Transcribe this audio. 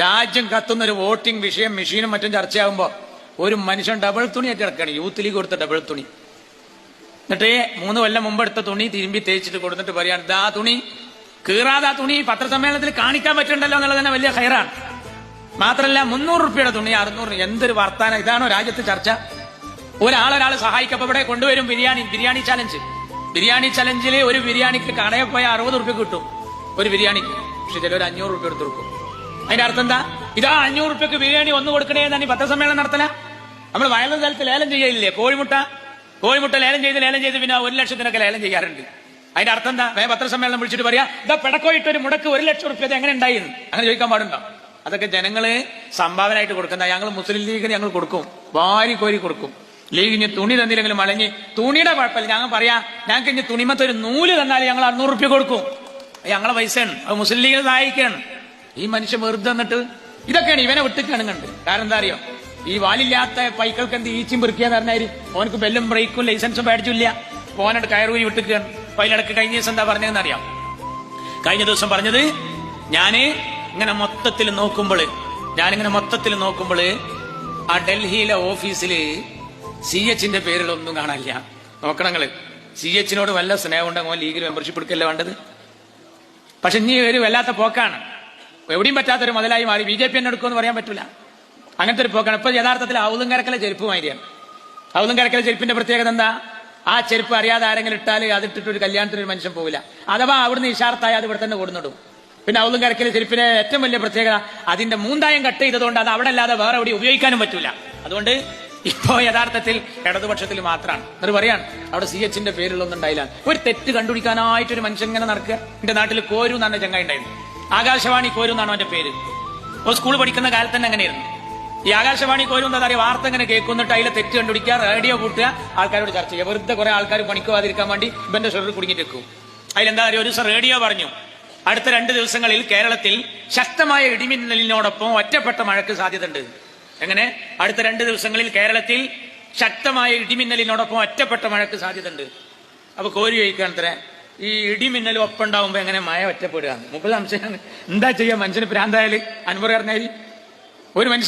രാജ്യം കത്തുന്ന ഒരു വോട്ടിംഗ് വിഷയം മെഷീനും മറ്റും ചർച്ചയാകുമ്പോ ഒരു മനുഷ്യൻ ഡബിൾ തുണി ആയിട്ട് കിടക്കുകയാണ്. യൂത്ത് ലീഗ് കൊടുത്ത ഡബിൾ തുണി. എന്നിട്ട് 3 കൊല്ലം മുമ്പ് എടുത്ത തുണി തിരുമ്പി തേച്ചിട്ട് കൊടുത്തിട്ട് പറയാണ്, ആ തുണി കീറാതെ ആ തുണി പത്രസമ്മേളനത്തിൽ കാണിക്കാൻ പറ്റുന്നുണ്ടല്ലോ എന്നുള്ളത് തന്നെ വലിയ ഹൈറാണ്. മാത്രമല്ല 300 രൂപയുടെ തുണി 600. എന്തൊരു വർത്താനം! ഇതാണോ രാജ്യത്ത് ചർച്ച? ഒരാളെ സഹായിക്കപ്പോ ഇവിടെ കൊണ്ടുവരും ബിരിയാണി ചലഞ്ച്. ബിരിയാണി ചലഞ്ചിൽ ഒരു ബിരിയാണിക്ക് കടയിൽ പോയ 60 രൂപ കിട്ടും ഒരു ബിരിയാണിക്ക്. പക്ഷെ ചിലർ 500 രൂപ എടുത്ത് കൊടുക്കും. അതിന്റെ അർത്ഥം എന്താ? ഇതാ 500 രൂപയ്ക്ക് ബിരിയാണി ഒന്ന് കൊടുക്കണേ എന്നാണ് ഈ പത്രസമ്മേളനം നടത്തല. നമ്മൾ വയലുന്ന സ്ഥലത്ത് ലേലം ചെയ്യില്ലേ? കോഴിമുട്ട ലേലം ചെയ്ത് പിന്നെ 1 ലക്ഷത്തിനൊക്കെ ലേലം ചെയ്യാറുണ്ട്. അതിന്റെ അർത്ഥം എന്താ? പത്രസമ്മേളനം വിളിച്ചിട്ട് പറയാ, ഇതാ പിടക്കോയിട്ട് ഒരു മുടക്ക് 1 ലക്ഷം രൂപ എങ്ങനെ ഉണ്ടായിരുന്നു? അങ്ങനെ ചോദിക്കാൻ പാടുണ്ടോ? അതൊക്കെ ജനങ്ങള് സംഭാവനയായിട്ട് കൊടുക്കുന്ന. ഞങ്ങൾ മുസ്ലിം ലീഗിന് ഞങ്ങൾ കൊടുക്കും, വാരി കോരി കൊടുക്കും. ലീഗിന് തുണി തന്നില്ലെങ്കിലും മളഞ്ഞ് തുണിയുടെ കുഴപ്പമില്ല. ഞങ്ങൾ പറയാ, ഞങ്ങൾക്ക് ഇനി തുണിമത്തെ ഒരു നൂല് തന്നാൽ ഞങ്ങൾ 600 രൂപ കൊടുക്കും. ഞങ്ങളെ പൈസയാണ്. അത് മുസ്ലിം ലീഗിനെ സഹായിക്കുകയാണ്. ഈ മനുഷ്യൻ വെറുതെ എന്നിട്ട് ഇതൊക്കെയാണ് ഇവനെ വിട്ടിക്കാണ് കണ്ട്. കാരണം എന്താ അറിയോ? ഈ വാലില്ലാത്ത പൈക്കൾക്ക് എന്ത് ഈച്ചും പെറുക്കിയാന്ന് പറഞ്ഞാൽ ഓനക്ക് ബെല്ലും ബ്രേക്കും ലൈസൻസും പേടിച്ചില്ല. ഓനോട് കയറുപോയി വിട്ടിക്കുകയാണ്. അപ്പൊ അതിലിടക്ക് കഴിഞ്ഞ ദിവസം എന്താ പറഞ്ഞതെന്ന് അറിയാം? കഴിഞ്ഞ ദിവസം പറഞ്ഞത്, ഞാനിങ്ങനെ മൊത്തത്തിൽ നോക്കുമ്പോൾ ആ ഡൽഹിയിലെ ഓഫീസില് CH പേരിലൊന്നും കാണാനില്ല. നോക്കണങ്ങള്, CH വല്ല സ്നേഹം ഉണ്ടെങ്കിൽ ലീഗിൽ മെമ്പർഷിപ്പ് എടുക്കല്ലേ വേണ്ടത്. പക്ഷെ ഇനി ഒരു വല്ലാത്ത പോക്കാണ്. എവിടെയും പറ്റാത്തൊരു മുതലായി മാറി. BJP തന്നെ എടുക്കുമെന്ന് പറയാൻ പറ്റില്ല. അങ്ങനത്തെ ഒരു പോക്കാണ്. ഇപ്പൊ യഥാർത്ഥത്തിൽ ഔദുംകരക്കലെ ചെരുപ്പ് മാതിരിയാണ്. ഔദുംകരക്കലെ ചെരുപ്പിന്റെ പ്രത്യേകത എന്താ? ആ ചെരുപ്പ് അറിയാതെ ആരെങ്കിലും ഇട്ടാൽ അതിട്ടിട്ട് ഒരു കല്യാണത്തിന് ഒരു മനുഷ്യൻ പോകില്ല. അഥവാ അവിടുന്ന് ഇഷാർത്തായി അത് ഇവിടെ തന്നെ കൊടുന്നിടും. പിന്നെ ഔദുംകരക്കലെ ചെരുപ്പിന്റെ ഏറ്റവും വലിയ പ്രത്യേകത അതിന്റെ മൂന്തായം കട്ട് ചെയ്തതുകൊണ്ട് അത് അവിടെ അല്ലാതെ വേറെ എവിടെ ഉപയോഗിക്കാനും പറ്റൂല. അതുകൊണ്ട് ഇപ്പോ യഥാർത്ഥത്തിൽ ഇടതുപക്ഷത്തിൽ മാത്രമാണ്. എന്നിട്ട് പറയാണ് അവിടെ CH പേരിലൊന്നും ഉണ്ടായില്ല. ഒരു തെറ്റ് കണ്ടുപിടിക്കാനായിട്ടൊരു മനുഷ്യൻ ഇങ്ങനെ നടക്കുക. എന്റെ നാട്ടിൽ കോരു എന്നാണ് ചങ്ങായി ഉണ്ടായിരുന്നു. ആകാശവാണി കോരു എന്നാണ് അവന്റെ പേര്. അപ്പോൾ സ്കൂൾ പഠിക്കുന്ന കാലത്ത് തന്നെ അങ്ങനെയായിരുന്നു. ഈ ആകാശവാണി കോരു എന്താ പറയുക, വാർത്ത ഇങ്ങനെ കേൾക്കുന്നിട്ട് അതിലെ തെറ്റ് കണ്ടുപിടിക്കുക, റേഡിയോ കൂട്ടുക, ആൾക്കാരോട് ചർച്ച ചെയ്യുക. വെറുതെ കുറെ ആൾക്കാർ പണിക്ക് പോകാതിരിക്കാൻ വേണ്ടി ഇവന്റെ ഷെറിൽ കുടുങ്ങിട്ട് വെക്കും. അതിലെന്താ പറയുക, ഒരു ദിവസം റേഡിയോ പറഞ്ഞു, അടുത്ത 2 ദിവസങ്ങളിൽ കേരളത്തിൽ ശക്തമായ ഇടിമിന്നലിനോടൊപ്പം ഒറ്റപ്പെട്ട മഴയ്ക്ക് സാധ്യതയുണ്ട്. എങ്ങനെ? അടുത്ത 2 ദിവസങ്ങളിൽ കേരളത്തിൽ ശക്തമായ ഇടിമിന്നലിനോടൊപ്പം ഒറ്റപ്പെട്ട മഴയ്ക്ക് സാധ്യതയുണ്ട്. അപ്പൊ കോരി ചോദിക്കാണത്രേ, ഈ ഇടിമിന്നലും ഒപ്പം ഉണ്ടാവുമ്പോ എങ്ങനെ മഴ ഒറ്റപ്പെടുക? മുമ്പ് സംശയമാണ്. എന്താ ചെയ്യാ? മനുഷ്യന് ഭ്രാന്തായാല് അൻവർ പറഞ്ഞാൽ ഒരു മനുഷ്യൻ